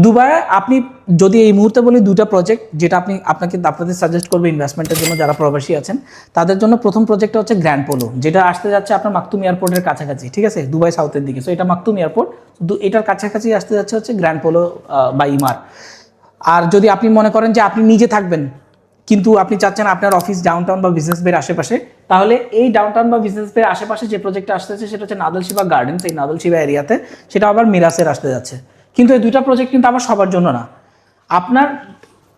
Dubai আপনি যদি এই মুহূর্তে বলি দুটা প্রজেক্ট যেটা আপনাদের সাজেস্ট করবে ইনভেস্টমেন্টের জন্য যারা প্রবাসী আছেন তাদের জন্য। প্রথম প্রজেক্টটা হচ্ছে গ্র্যান্ড পোলো, যেটা আসতে যাচ্ছে আপনার মাকতুম এয়ারপোর্টের কাছাকাছি, ঠিক আছে, দুবাই সাউথের দিকে। সো এটা মাকতুম এয়ারপোর্ট, এটার কাছাকাছি আসতে যাচ্ছে হচ্ছে গ্র্যান্ড পোলো বা ইমার। আর যদি আপনি মনে করেন যে আপনি নিজে থাকবেন কিন্তু আপনি চাচ্ছেন আপনার অফিস ডাউনটাউন বা বিজনেস বের আশেপাশে, তাহলে এই ডাউনটাউন বা বিজনেস বের আশেপাশে যে প্রজেক্টটা আসতে যাচ্ছে সেটা হচ্ছে নাদল শিবা গার্ডেন্স। এই নাদল শিবা এরিয়াতে সেটা আবার মিরাসের আসতে যাচ্ছে। কিন্তু এই দুইটা প্রজেক্ট কিন্তু আবার সবার জন্য না,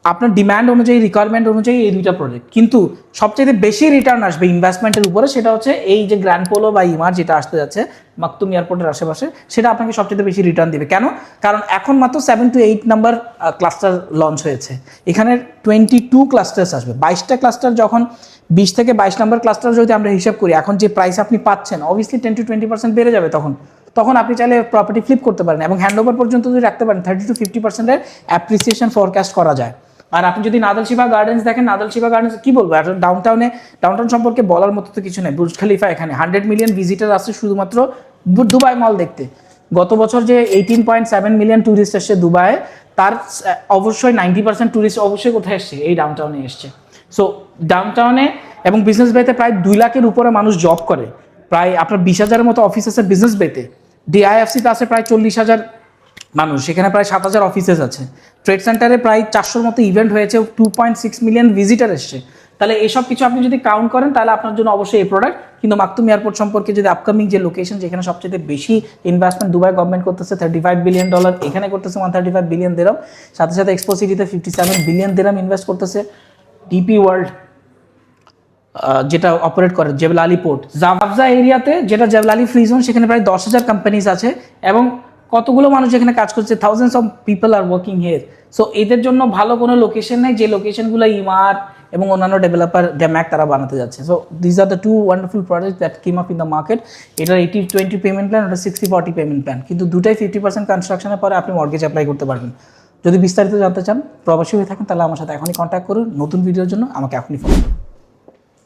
আপনার ডিম্যান্ড অনুযায়ী, রিকোয়ারমেন্ট অনুযায়ী এই দুইটা প্রজেক্ট। কিন্তু সবচেয়ে বেশি রিটার্ন আসবে ইনভেস্টমেন্টের উপরে সেটা হচ্ছে এই যে গ্র্যান্ড পোলো বা ইমার যেটা আসতে যাচ্ছে মাকতুম এয়ারপোর্টের আশেপাশে, সেটা আপনাকে সবচেয়ে বেশি রিটার্ন দিবে। কেন? কারণ এখন মাত্র 7 to 8 নাম্বার ক্লাস্টার লঞ্চ হয়েছে। এখানে 22 ক্লাস্টার্স আসবে। 22টা ক্লাস্টার যখন 20 থেকে 22 নাম্বার ক্লাস্টার যদি আমরা হিসাব করি, এখন যে প্রাইস আপনি পাচ্ছেন অবভিয়াসলি 10 to 20% বেড়ে যাবে। তখন আপনি চাইলে প্রপার্টি ফ্লিপ করতে পারেন এবং হ্যান্ডওভার পর্যন্ত যদি রাখতে পারেন 30 to 50% অ্যাপ্রিসিয়েশন ফোরকাস্ট করা যায়। আর আপনি যদি নাদল শিবা গার্ডেন্স দেখেন, নাদল শিবা গার্ডেন্স কি বলবো, ডাউনটাউন সম্পর্কে বলার মতো তো কিছু নেই। বুর্জ খলিফা, এখানে 100 মিলিয়ন ভিজিটার আসছে শুধুমাত্র দুবাই মল দেখতে। গত বছর যে 18.7 মিলিয়ন ট্যুরিস্ট এসছে দুবাইয়ে, তার অবশ্যই 90% ট্যুরিস্ট অবশ্যই কোথায় এসছে, এই ডাউনটাউনে এসছে। সো ডাউনটাউনে এবং বিজনেস বেতে প্রায় 2 লাখের উপরে মানুষ জব করে। প্রায় আপনার 20,000-এর মতো অফিস আছে বিজনেস বেতে। ডিআইএফসিতে আছে প্রায় 40,000 মানুষ, সেখানে প্রায় 7,000 অফিসেস আছে। ট্রেড সেন্টারে প্রায় 400-র মতো ইভেন্ট হয়েছে, 2.6 মিলিয়ন ভিজিটার এসছে। তাহলে এসব কিছু আপনি যদি কাউন্ট করেন তাহলে আপনার জন্য অবশ্যই এই প্রোডাক্ট। কিন্তু মাকতুম এয়ারপোর্ট সম্পর্কে যদি আপকামিং যে লোকেশন যেখানে সবচেয়ে বেশি ইনভেস্টমেন্ট দুবাই গভর্নমেন্ট করতেছে $35 বিলিয়ন, এখানে করতেছে 135 বিলিয়ন দিরহাম, সাথে সাথে এক্সপো সিটিতে 57 বিলিয়ন দিরহাম ইনভেস্ট করতেছে। ডিপি ওয়ার্ল্ড যেটা অপারেট করে জেবল আলী পোর্ট, জাফজা এরিয়াতে যেটা জেবল আলী ফ্রি জোন, সেখানে প্রায় 10,000 কোম্পানিজ আছে এবং কতগুলো মানুষ এখানে কাজ করছে, thousands of people are working here. So এদের জন্য ভালো কোনো লোকেশন নেই, যে লোকেশনগুলো ইমার এবং অন্যান্য ডেভেলপার ড্যাম্যাক তারা বানাতে যাচ্ছে। So this are the two wonderful project that came up in the market. এটার 80-20 পেমেন্ট প্ল্যান, ওটা 60-40 পেমেন্ট প্ল্যান, কিন্তু দুটাই 50% কনস্ট্রাকশনের পরে আপনি মর্গেজ অ্যাপ্লাই করতে পারবেন। যদি বিস্তারিত জানতে চান, প্রবাসী হয়ে থাকেন, তাহলে আমার সাথে এখনই কন্ট্যাক্ট করুন। নতুন ভিডিওর জন্য আমাকে এখনই ফলো করুন।